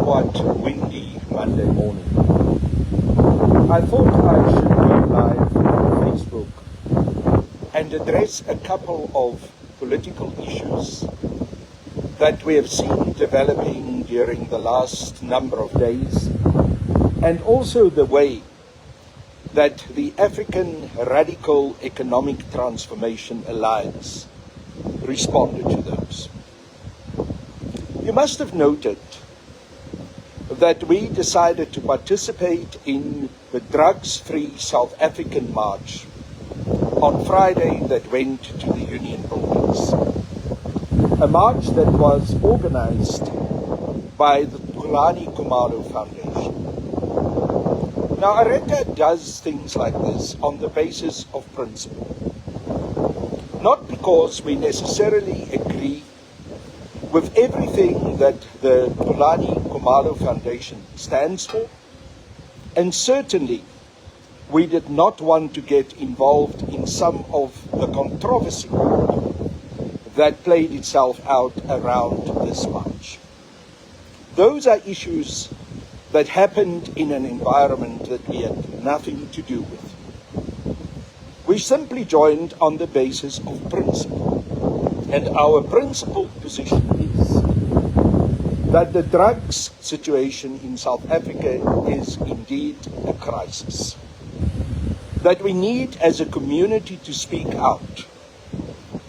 somewhat windy Monday morning, I thought I should go live on Facebook and address a couple of political issues that we have seen developing during the last number of days, and also the way that the African Radical Economic Transformation Alliance responded to those. You must have noted that we decided to participate in the drugs-free South African March on Friday that went to the Union Buildings. A march that was organized by the Kulani Kumalo Foundation. Now, ARETA does things like this on the basis of principle. Not because we necessarily agree with everything that the Kulani Kumalo Foundation stands for, and certainly we did not want to get involved in some of the controversy that played itself out around this march. Those are issues that happened in an environment that we had nothing to do with. We simply joined on the basis of principle. And our principled position is that the drugs situation in South Africa is indeed a crisis. That we need as a community to speak out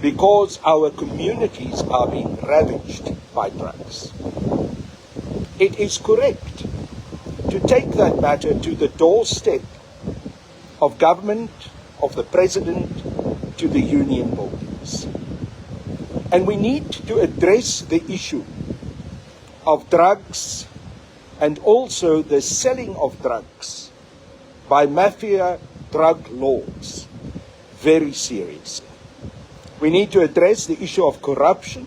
because our communities are being ravaged by drugs. It is correct to take that matter to the doorstep of government, of the President, to the Union Buildings. And we need to address the issue of drugs and also the selling of drugs by mafia drug lords very seriously. We need to address the issue of corruption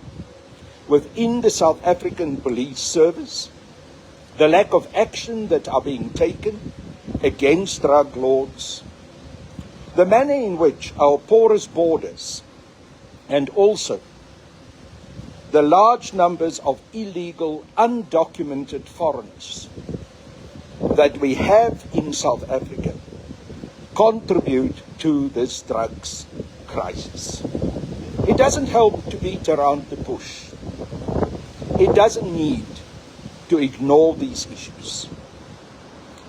within the South African Police Service, the lack of action that are being taken against drug lords, the manner in which our porous borders and also the large numbers of illegal, undocumented foreigners that we have in South Africa contribute to this drugs crisis. It doesn't help to beat around the bush. It doesn't need to ignore these issues.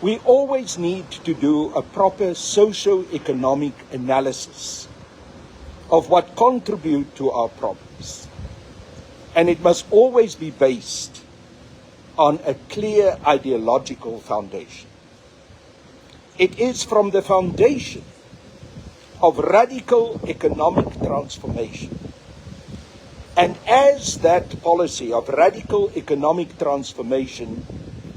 We always need to do a proper socio-economic analysis of what contribute to our problems. And it must always be based on a clear ideological foundation. It is from the foundation of radical economic transformation. And as that policy of radical economic transformation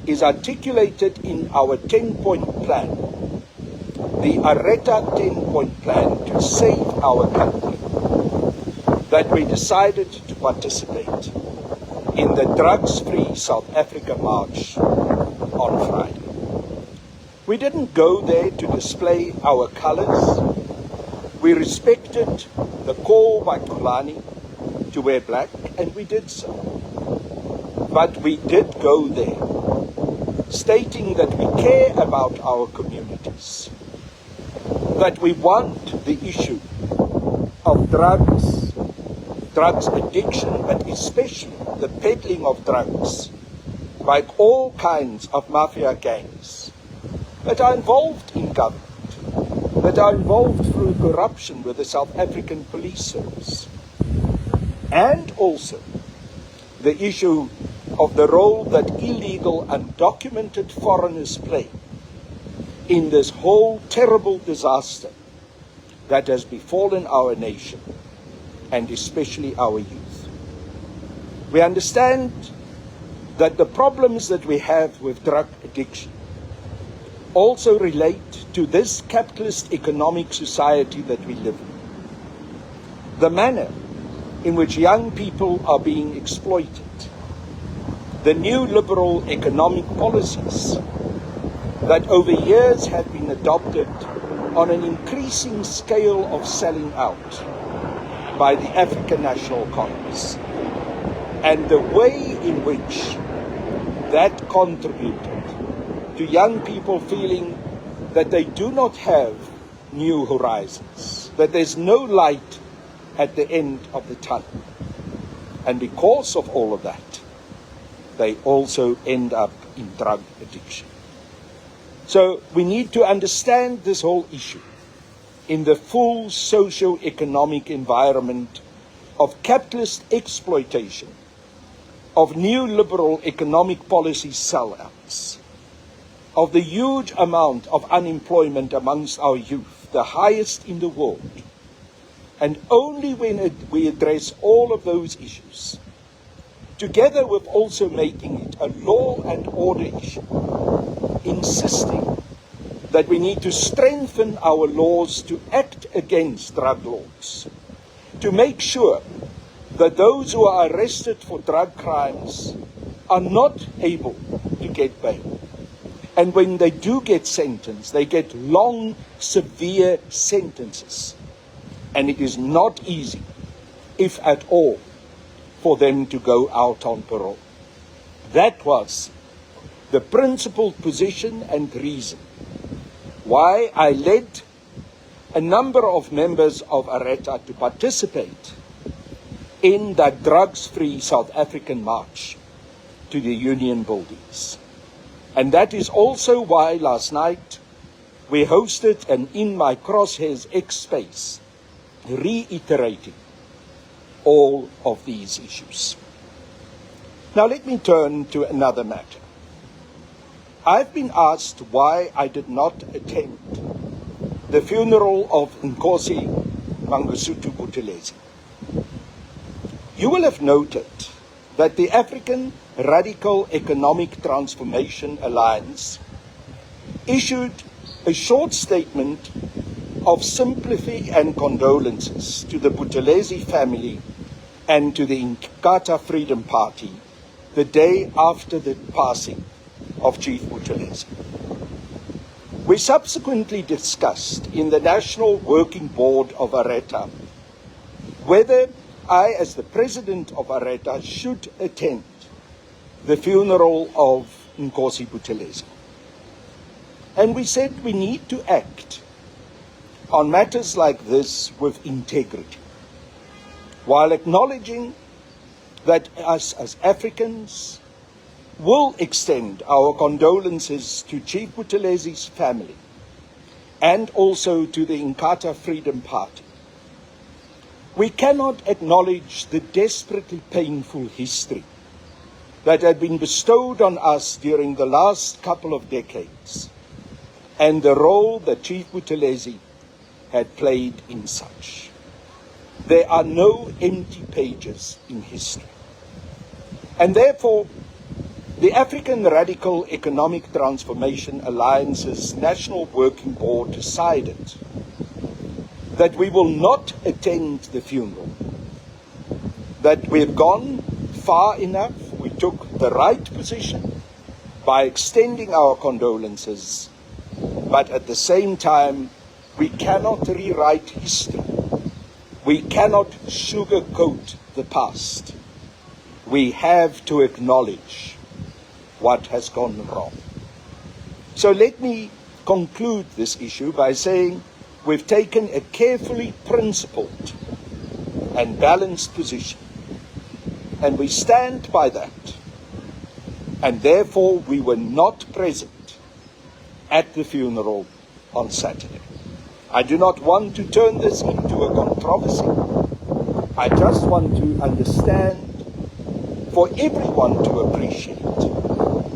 is articulated in our 10-point plan, the ARETA 10-point plan to save our country, that we decided to participate in the drugs-free South Africa March on Friday. We didn't go there to display our colors. We respected the call by Kulani to wear black, and we did so. But we did go there stating that we care about our communities, that we want the issue of drugs addiction, but especially the peddling of drugs by all kinds of mafia gangs that are involved in government, that are involved through corruption with the South African Police Service. And also the issue of the role that illegal undocumented foreigners play in this whole terrible disaster that has befallen our nation, and especially our youth. We understand that the problems that we have with drug addiction also relate to this capitalist economic society that we live in. The manner in which young people are being exploited, the new liberal economic policies that over years have been adopted on an increasing scale of selling out by the African National Congress, and the way in which that contributed to young people feeling that they do not have new horizons, that there's no light at the end of the tunnel. And because of all of that, they also end up in drug addiction. So we need to understand this whole issue in the full socio-economic environment of capitalist exploitation, of neoliberal economic policy sellouts, of the huge amount of unemployment amongst our youth, the highest in the world. And only when we address all of those issues, together with also making it a law and order issue, insisting that we need to strengthen our laws to act against drug lords, to make sure that those who are arrested for drug crimes are not able to get bail. And when they do get sentenced, they get long, severe sentences. And it is not easy, if at all, for them to go out on parole. That was the principled position and reason why I led a number of members of ARETA to participate in that drugs-free South African march to the Union buildings. And that is also why last night we hosted an In My Crosshairs X space, reiterating all of these issues. Now let me turn to another matter. I've been asked why I did not attend the funeral of Nkosi Mangosuthu Buthelezi. You will have noted that the African Radical Economic Transformation Alliance issued a short statement of sympathy and condolences to the Buthelezi family and to the Inkatha Freedom Party the day after the passing of Chief Buthelezi. We subsequently discussed in the National Working Board of ARETA whether I, as the president of ARETA, should attend the funeral of Nkosi Buthelezi. And we said we need to act on matters like this with integrity, while acknowledging that us as Africans will extend our condolences to Chief Buthelezi's family and also to the Inkatha Freedom Party. We cannot acknowledge the desperately painful history that had been bestowed on us during the last couple of decades and the role that Chief Buthelezi had played in such. There are no empty pages in history. And therefore, the African Radical Economic Transformation Alliance's National Working Board decided that we will not attend the funeral, that we've gone far enough, we took the right position by extending our condolences, but at the same time, we cannot rewrite history. We cannot sugarcoat the past. We have to acknowledge what has gone wrong. So let me conclude this issue by saying we've taken a carefully principled and balanced position, and we stand by that. And therefore, we were not present at the funeral on Saturday. I do not want to turn this into a controversy. I just want to understand, for everyone to appreciate,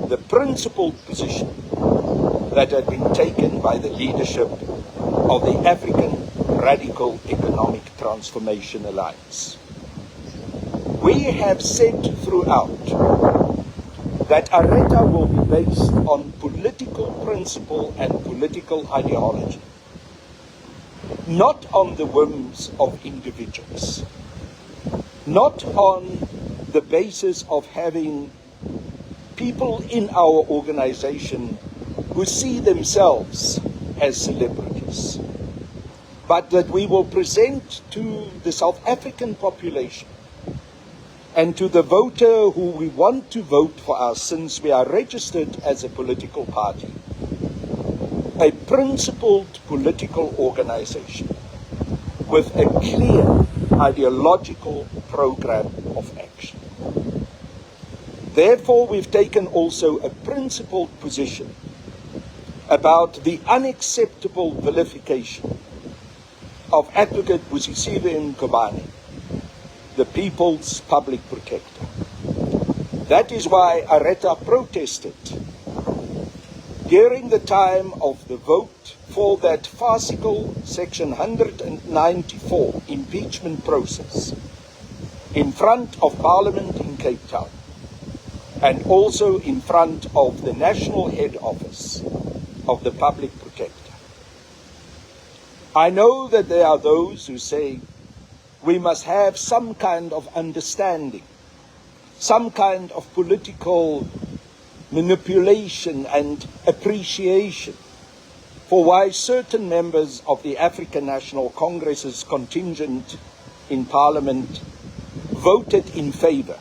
the principled position that had been taken by the leadership of the African Radical Economic Transformation Alliance. We have said throughout that ARETA will be based on political principle and political ideology, not on the whims of individuals, not on the basis of having people in our organization who see themselves as celebrities, but that we will present to the South African population And to the voter who we want to vote for us, since we are registered as a political party, a principled political organization with a clear ideological program of action. Therefore, we've taken also a principled position about the unacceptable vilification of Advocate Busisiwe Mngubane, the People's Public Protector. That is why Areta protested during the time of the vote for that farcical Section 194 impeachment process in front of Parliament in Cape Town, and also in front of the National Head Office of the Public Protector. I know that there are those who say we must have some kind of understanding, some kind of political manipulation and appreciation for why certain members of the African National Congress's contingent in Parliament voted in favor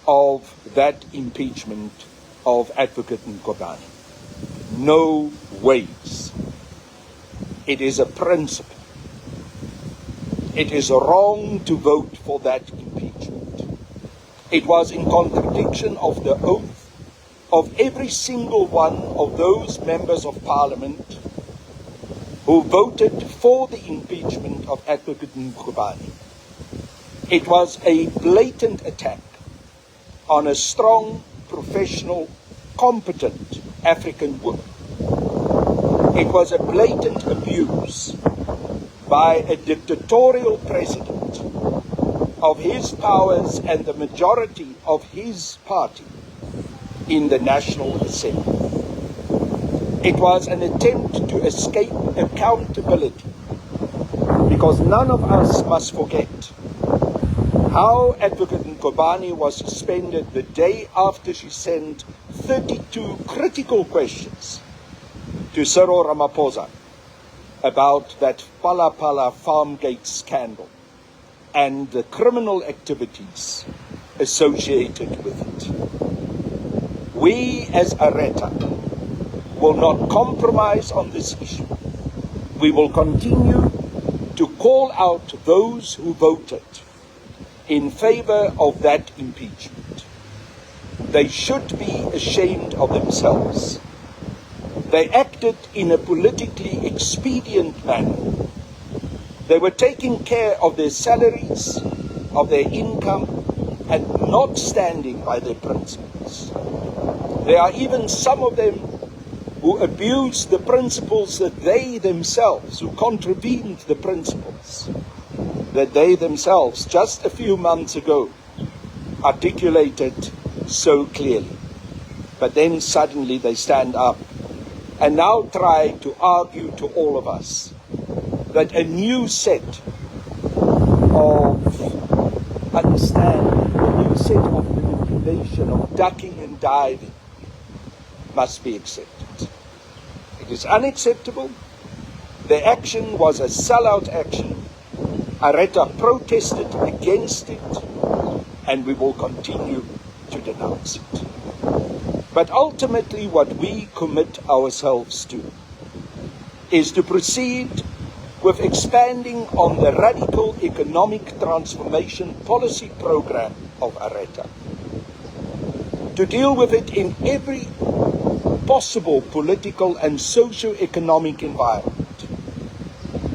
of that impeachment of Advocate Mngubane. No ways. It is a principle. It is wrong to vote for that impeachment. It was in contradiction of the oath of every single one of those members of Parliament who voted for the impeachment of Advocate Mngubane. It was a blatant attack on a strong, professional, competent African woman. It was a blatant abuse by a dictatorial president of his powers and the majority of his party in the National Assembly. It was an attempt to escape accountability, because none of us must forget how Advocate Mngubane was suspended the day after she sent 32 critical questions to Cyril Ramaphosa about that Pala Pala Farmgate scandal and the criminal activities associated with it. We as Areta will not compromise on this issue. We will continue to call out those who voted in favor of that impeachment. They should be ashamed of themselves. They acted in a politically expedient manner. They were taking care of their salaries, of their income, and not standing by their principles. There are even some of them who abused the principles that they themselves, who contravened the principles that they themselves, just a few months ago, articulated so clearly. But then suddenly they stand up and now try to argue to all of us that a new set of understanding, a new set of manipulation, of ducking and diving must be accepted. It is unacceptable. The action was a sellout action. Areta protested against it, and we will continue to denounce it. But ultimately what we commit ourselves to is to proceed with expanding on the radical economic transformation policy program of Areta, to deal with it in every possible political and socio-economic environment,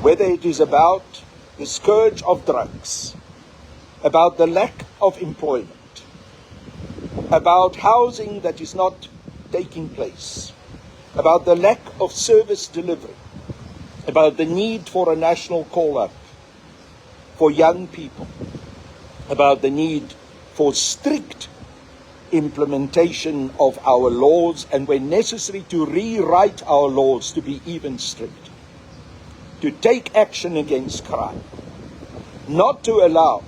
whether it is about the scourge of drugs, about the lack of employment, about housing that is not taking place, about the lack of service delivery, about the need for a national call-up for young people, about the need for strict implementation of our laws, and when necessary to rewrite our laws to be even stricter, to take action against crime, not to allow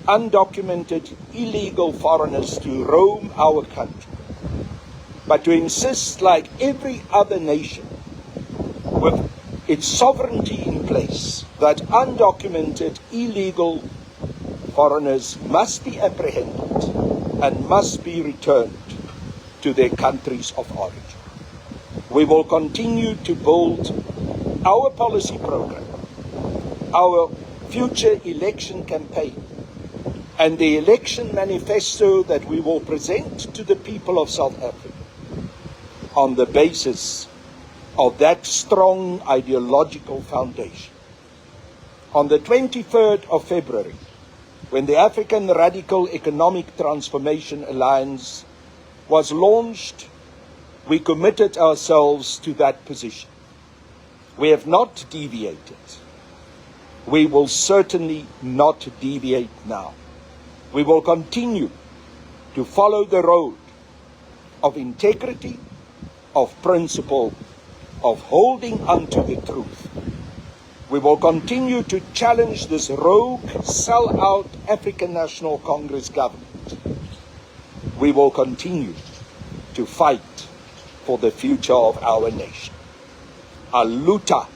undocumented illegal foreigners to roam our country, but to insist, like every other nation with its sovereignty in place, that undocumented illegal foreigners must be apprehended and must be returned to their countries of origin. We will continue to build our policy program, our future election campaign, and the election manifesto that we will present to the people of South Africa on the basis of that strong ideological foundation. On the 23rd of February, when the African Radical Economic Transformation Alliance was launched, we committed ourselves to that position. We have not deviated. We will certainly not deviate now. We will continue to follow the road of integrity, of principle, of holding unto the truth. We will continue to challenge this rogue, sell-out African National Congress government. We will continue to fight for the future of our nation. Aluta